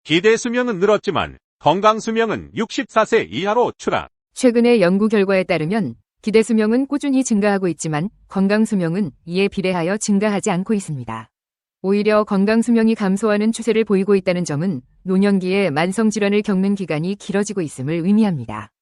기대 수명은 늘었지만 건강 수명은 64세 이하로 추락. 최근의 연구 결과에 따르면 기대 수명은 꾸준히 증가하고 있지만 건강 수명은 이에 비례하여 증가하지 않고 있습니다. 오히려 건강 수명이 감소하는 추세를 보이고 있다는 점은 노년기에 만성질환을 겪는 기간이 길어지고 있음을 의미합니다.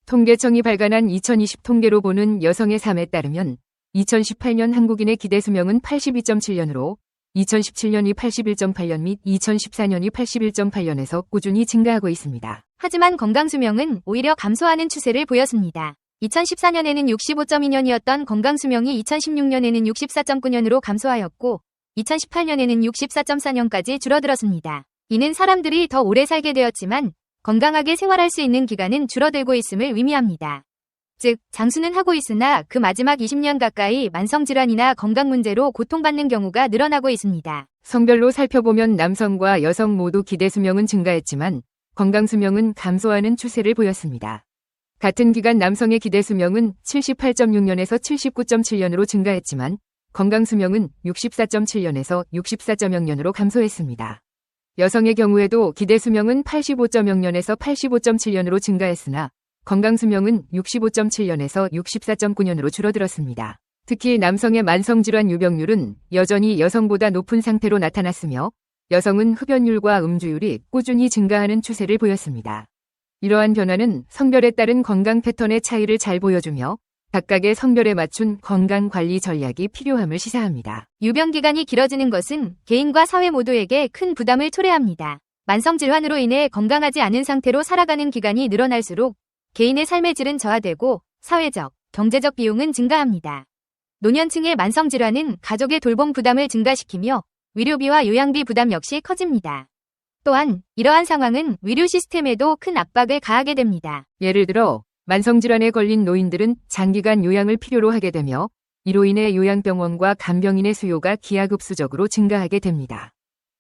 통계청이 발간한 2020 통계로 보는 여성의 삶에 따르면 2018년 한국인의 기대 수명은 82.7년으로 2017년이 81.8년 및 2014년이 81.8년에서 꾸준히 증가하고 있습니다. 하지만 건강 수명은 오히려 감소하는 추세를 보였습니다. 2014년에는 65.2년이었던 건강 수명이 2016년에는 64.9년으로 감소하였고 2018년에는 64.4년까지 줄어들었습니다. 이는 사람들이 더 오래 살게 되었지만 건강하게 생활할 수 있는 기간은 줄어들고 있음을 의미합니다. 즉, 장수는 하고 있으나 그 마지막 20년 가까이 만성질환이나 건강 문제로 고통받는 경우가 늘어나고 있습니다. 성별로 살펴보면 남성과 여성 모두 기대 수명은 증가했지만 건강 수명은 감소하는 추세를 보였습니다. 같은 기간 남성의 기대 수명은 78.6년에서 79.7년으로 증가했지만 건강 수명은 64.7년에서 64.0년으로 감소했습니다. 여성의 경우에도 기대 수명은 85.0년에서 85.7년으로 증가했으나 건강 수명은 65.7년에서 64.9년으로 줄어들었습니다. 특히 남성의 만성질환 유병률은 여전히 여성보다 높은 상태로 나타났으며 여성은 흡연율과 음주율이 꾸준히 증가하는 추세를 보였습니다. 이러한 변화는 성별에 따른 건강 패턴의 차이를 잘 보여주며 각각의 성별에 맞춘 건강관리 전략이 필요함을 시사합니다. 유병기간이 길어지는 것은 개인과 사회 모두에게 큰 부담을 초래합니다. 만성질환으로 인해 건강하지 않은 상태로 살아가는 기간이 늘어날수록 개인의 삶의 질은 저하되고 사회적, 경제적 비용은 증가합니다. 노년층의 만성질환은 가족의 돌봄 부담을 증가시키며 의료비와 요양비 부담 역시 커집니다. 또한 이러한 상황은 의료 시스템에도 큰 압박을 가하게 됩니다. 예를 들어 만성질환에 걸린 노인들은 장기간 요양을 필요로 하게 되며 이로 인해 요양병원과 간병인의 수요가 기하급수적으로 증가하게 됩니다.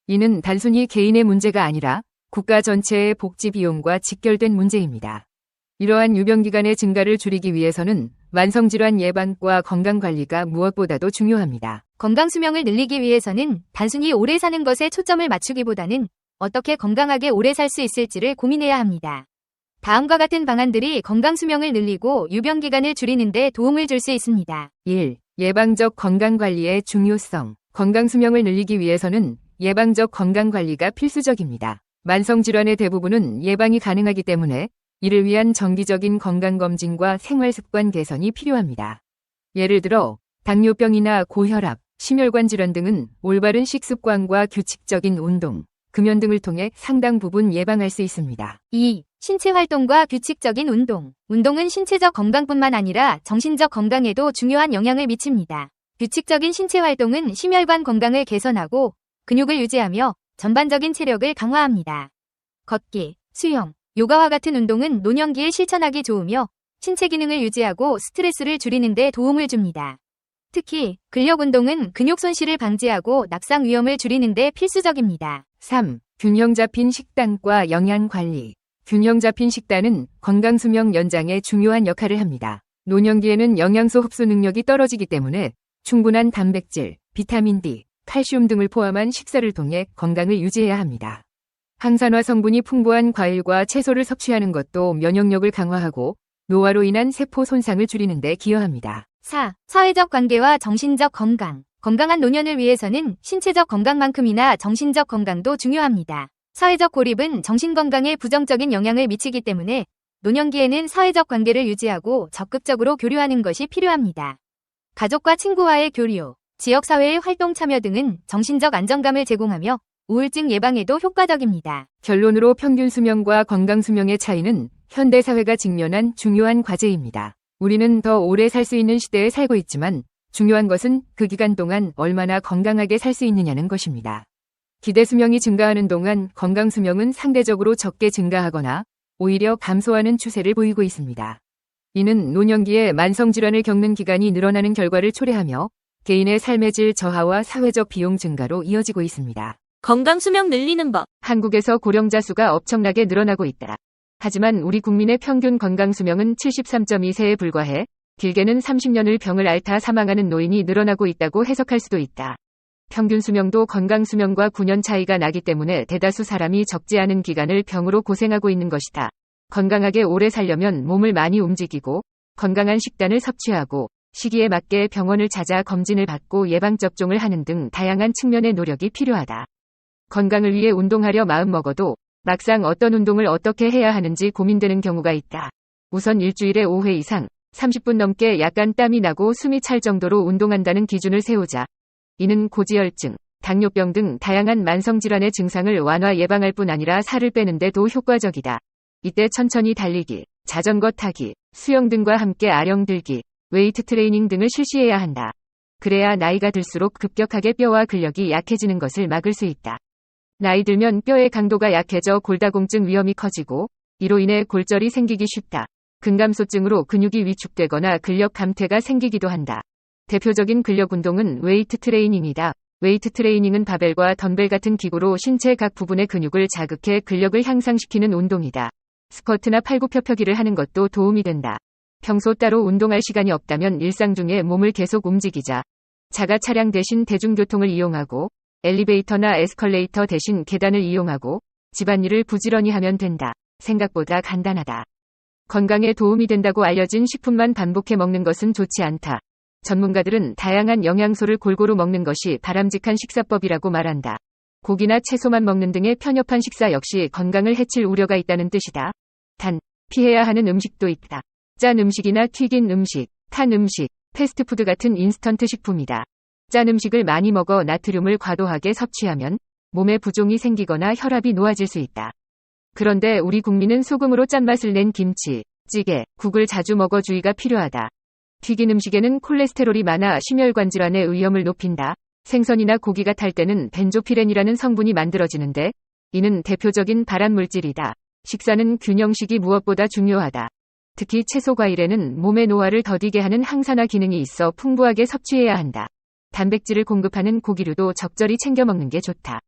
이는 단순히 개인의 문제가 아니라 국가 전체의 복지 비용과 직결된 문제입니다. 이러한 유병기간의 증가를 줄이기 위해서는 만성질환 예방과 건강관리가 무엇보다도 중요합니다. 건강수명을 늘리기 위해서는 단순히 오래 사는 것에 초점을 맞추기보다는 어떻게 건강하게 오래 살 수 있을지를 고민해야 합니다. 다음과 같은 방안들이 건강수명을 늘리고 유병기간을 줄이는 데 도움을 줄 수 있습니다. 1. 예방적 건강관리의 중요성. 건강수명을 늘리기 위해서는 예방적 건강관리가 필수적입니다. 만성질환의 대부분은 예방이 가능하기 때문에 이를 위한 정기적인 건강검진과 생활습관 개선이 필요합니다. 예를 들어 당뇨병이나 고혈압, 심혈관 질환 등은 올바른 식습관과 규칙적인 운동, 금연 등을 통해 상당 부분 예방할 수 있습니다. 2. 신체 활동과 규칙적인 운동. 운동은 신체적 건강뿐만 아니라 정신적 건강에도 중요한 영향을 미칩니다. 규칙적인 신체 활동은 심혈관 건강을 개선하고 근육을 유지하며 전반적인 체력을 강화합니다. 걷기, 수영, 요가와 같은 운동은 노년기에 실천하기 좋으며 신체 기능을 유지하고 스트레스를 줄이는 데 도움을 줍니다. 특히 근력 운동은 근육 손실을 방지하고 낙상 위험을 줄이는 데 필수적입니다. 3. 균형 잡힌 식단과 영양 관리. 균형 잡힌 식단은 건강 수명 연장에 중요한 역할을 합니다. 노년기에는 영양소 흡수 능력이 떨어지기 때문에 충분한 단백질, 비타민 D, 칼슘 등을 포함한 식사를 통해 건강을 유지해야 합니다. 항산화 성분이 풍부한 과일과 채소를 섭취하는 것도 면역력을 강화하고 노화로 인한 세포 손상을 줄이는 데 기여합니다. 4. 사회적 관계와 정신적 건강. 건강한 노년을 위해서는 신체적 건강만큼이나 정신적 건강도 중요합니다. 사회적 고립은 정신건강에 부정적인 영향을 미치기 때문에 노년기에는 사회적 관계를 유지하고 적극적으로 교류하는 것이 필요합니다. 가족과 친구와의 교류, 지역사회의 활동 참여 등은 정신적 안정감을 제공하며 우울증 예방에도 효과적입니다. 결론으로 평균 수명과 건강 수명의 차이는 현대 사회가 직면한 중요한 과제입니다. 우리는 더 오래 살 수 있는 시대에 살고 있지만 중요한 것은 그 기간 동안 얼마나 건강하게 살 수 있느냐는 것입니다. 기대 수명이 증가하는 동안 건강 수명은 상대적으로 적게 증가하거나 오히려 감소하는 추세를 보이고 있습니다. 이는 노년기에 만성질환을 겪는 기간이 늘어나는 결과를 초래하며 개인의 삶의 질 저하와 사회적 비용 증가로 이어지고 있습니다. 건강수명 늘리는 법. 한국에서 고령자 수가 엄청나게 늘어나고 있다. 하지만 우리 국민의 평균 건강수명은 73.2세에 불과해 길게는 30년을 병을 앓다 사망하는 노인이 늘어나고 있다고 해석할 수도 있다. 평균 수명도 건강 수명과 9년 차이가 나기 때문에 대다수 사람이 적지 않은 기간을 병으로 고생하고 있는 것이다. 건강하게 오래 살려면 몸을 많이 움직이고 건강한 식단을 섭취하고 시기에 맞게 병원을 찾아 검진을 받고 예방접종을 하는 등 다양한 측면의 노력이 필요하다. 건강을 위해 운동하려 마음먹어도 막상 어떤 운동을 어떻게 해야 하는지 고민되는 경우가 있다. 우선 일주일에 5회 이상 30분 넘게 약간 땀이 나고 숨이 찰 정도로 운동한다는 기준을 세우자. 이는 고지혈증, 당뇨병 등 다양한 만성질환의 증상을 완화 예방할 뿐 아니라 살을 빼는 데도 효과적이다. 이때 천천히 달리기, 자전거 타기, 수영 등과 함께 아령 들기, 웨이트 트레이닝 등을 실시해야 한다. 그래야 나이가 들수록 급격하게 뼈와 근력이 약해지는 것을 막을 수 있다. 나이 들면 뼈의 강도가 약해져 골다공증 위험이 커지고 이로 인해 골절이 생기기 쉽다. 근감소증으로 근육이 위축되거나 근력 감퇴가 생기기도 한다. 대표적인 근력 운동은 웨이트 트레이닝이다. 웨이트 트레이닝은 바벨과 덤벨 같은 기구로 신체 각 부분의 근육을 자극해 근력을 향상시키는 운동이다. 스쿼트나 팔굽혀펴기를 하는 것도 도움이 된다. 평소 따로 운동할 시간이 없다면 일상 중에 몸을 계속 움직이자. 자가 차량 대신 대중교통을 이용하고 엘리베이터나 에스컬레이터 대신 계단을 이용하고 집안일을 부지런히 하면 된다. 생각보다 간단하다. 건강에 도움이 된다고 알려진 식품만 반복해 먹는 것은 좋지 않다. 전문가들은 다양한 영양소를 골고루 먹는 것이 바람직한 식사법이라고 말한다. 고기나 채소만 먹는 등의 편협한 식사 역시 건강을 해칠 우려가 있다는 뜻이다. 단, 피해야 하는 음식도 있다. 짠 음식이나 튀긴 음식, 탄 음식, 패스트푸드 같은 인스턴트 식품이다. 짠 음식을 많이 먹어 나트륨을 과도하게 섭취하면 몸에 부종이 생기거나 혈압이 높아질 수 있다. 그런데 우리 국민은 소금으로 짠맛을 낸 김치, 찌개, 국을 자주 먹어 주의가 필요하다. 튀긴 음식에는 콜레스테롤이 많아 심혈관 질환의 위험을 높인다. 생선이나 고기가 탈 때는 벤조피렌이라는 성분이 만들어지는데 이는 대표적인 발암물질이다. 식사는 균형식이 무엇보다 중요하다. 특히 채소 과일에는 몸의 노화를 더디게 하는 항산화 기능이 있어 풍부하게 섭취해야 한다. 단백질을 공급하는 고기류도 적절히 챙겨 먹는 게 좋다.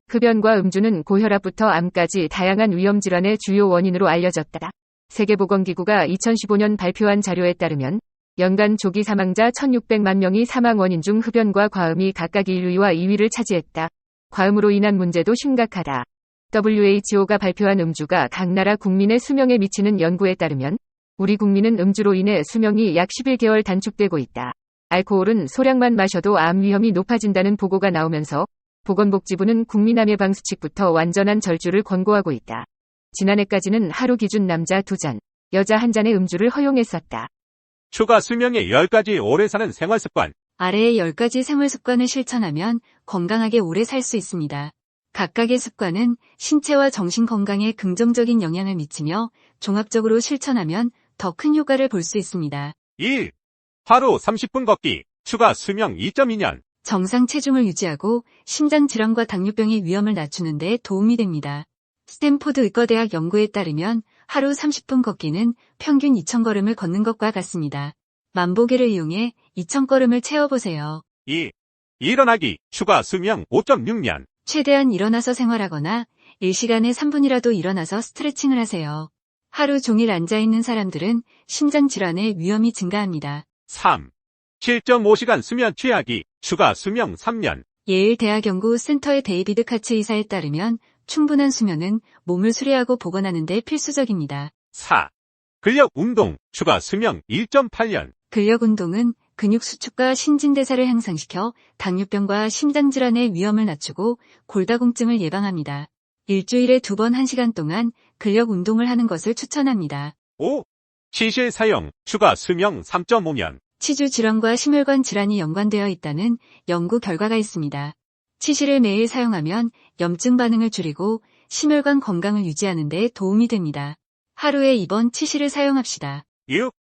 흡연과 음주는 고혈압부터 암까지 다양한 위험질환의 주요 원인으로 알려졌다. 세계보건기구가 2015년 발표한 자료에 따르면 연간 조기 사망자 1600만 명이 사망 원인 중 흡연과 과음이 각각 1위와 2위를 차지했다. 과음으로 인한 문제도 심각하다. WHO가 발표한 음주가 각 나라 국민의 수명에 미치는 연구에 따르면 우리 국민은 음주로 인해 수명이 약 11개월 단축되고 있다. 알코올은 소량만 마셔도 암 위험이 높아진다는 보고가 나오면서 보건복지부는 국민 암 예방 수칙부터 완전한 절주를 권고하고 있다. 지난해까지는 하루 기준 남자 2잔, 여자 1잔의 음주를 허용했었다. 추가 수명의 10가지 오래 사는 생활습관. 아래의 10가지 생활습관을 실천하면 건강하게 오래 살 수 있습니다. 각각의 습관은 신체와 정신 건강에 긍정적인 영향을 미치며 종합적으로 실천하면 더 큰 효과를 볼 수 있습니다. 1. 하루 30분 걷기. 추가 수명 2.2년. 정상 체중을 유지하고 심장 질환과 당뇨병의 위험을 낮추는 데 도움이 됩니다. 스탠포드 의과대학 연구에 따르면 하루 30분 걷기는 평균 2,000걸음을 걷는 것과 같습니다. 만보기를 이용해 2,000걸음을 채워보세요. 2. 일어나기. 추가 수명 5.6년. 최대한 일어나서 생활하거나 1시간에 3분이라도 일어나서 스트레칭을 하세요. 하루 종일 앉아있는 사람들은 심장 질환의 위험이 증가합니다. 3. 7.5시간 수면 취하기. 추가 수명 3년. 예일 대학 연구센터의 데이비드 카츠 의사에 따르면 충분한 수면은 몸을 수리하고 복원하는 데 필수적입니다. 4. 근력 운동. 추가 수명 1.8년. 근력 운동은 근육 수축과 신진대사를 향상시켜 당뇨병과 심장질환의 위험을 낮추고 골다공증을 예방합니다. 일주일에 2번 1시간 동안 근력 운동을 하는 것을 추천합니다. 5. 치실 사용. 추가 수명 3.5년. 치주 질환과 심혈관 질환이 연관되어 있다는 연구 결과가 있습니다. 치실을 매일 사용하면 염증 반응을 줄이고 심혈관 건강을 유지하는 데 도움이 됩니다. 하루에 2번 치실을 사용합시다. 6.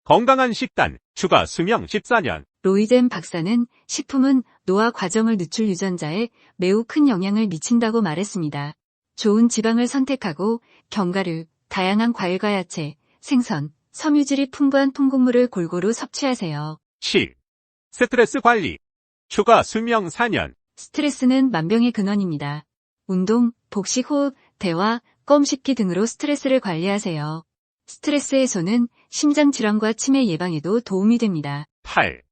건강한 식단. 추가 수명 14년. 로이젠 박사는 식품은 노화 과정을 늦출 유전자에 매우 큰 영향을 미친다고 말했습니다. 좋은 지방을 선택하고 견과류, 다양한 과일과 야채, 생선, 섬유질이 풍부한 통곡물을 골고루 섭취하세요. 7. 스트레스 관리. 추가 수명 4년. 스트레스는 만병의 근원입니다. 운동, 복식 호흡, 대화, 껌 씹기 등으로 스트레스를 관리하세요. 스트레스 해소는 심장 질환과 치매 예방에도 도움이 됩니다. 8.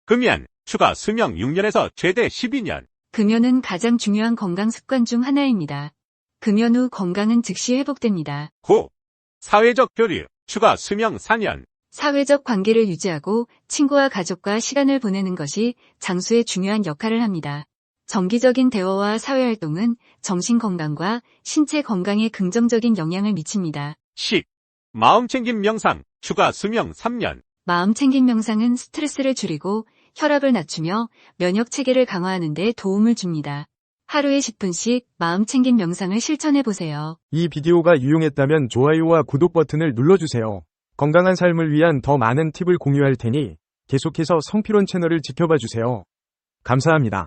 금연. 추가 수명 6년에서 최대 12년. 금연은 가장 중요한 건강 습관 중 하나입니다. 금연 후 건강은 즉시 회복됩니다. 9. 사회적 교류, 추가 수명 4년. 사회적 관계를 유지하고 친구와 가족과 시간을 보내는 것이 장수의 중요한 역할을 합니다. 정기적인 대화와 사회활동은 정신 건강과 신체 건강에 긍정적인 영향을 미칩니다. 10. 마음챙김 명상, 추가 수명 3년. 마음챙김 명상은 스트레스를 줄이고 혈압을 낮추며 면역 체계를 강화하는 데 도움을 줍니다. 하루에 10분씩 마음챙김 명상을 실천해 보세요. 이 비디오가 유용했다면 좋아요와 구독 버튼을 눌러주세요. 건강한 삶을 위한 더 많은 팁을 공유할 테니 계속해서 성필원 채널을 지켜봐 주세요. 감사합니다.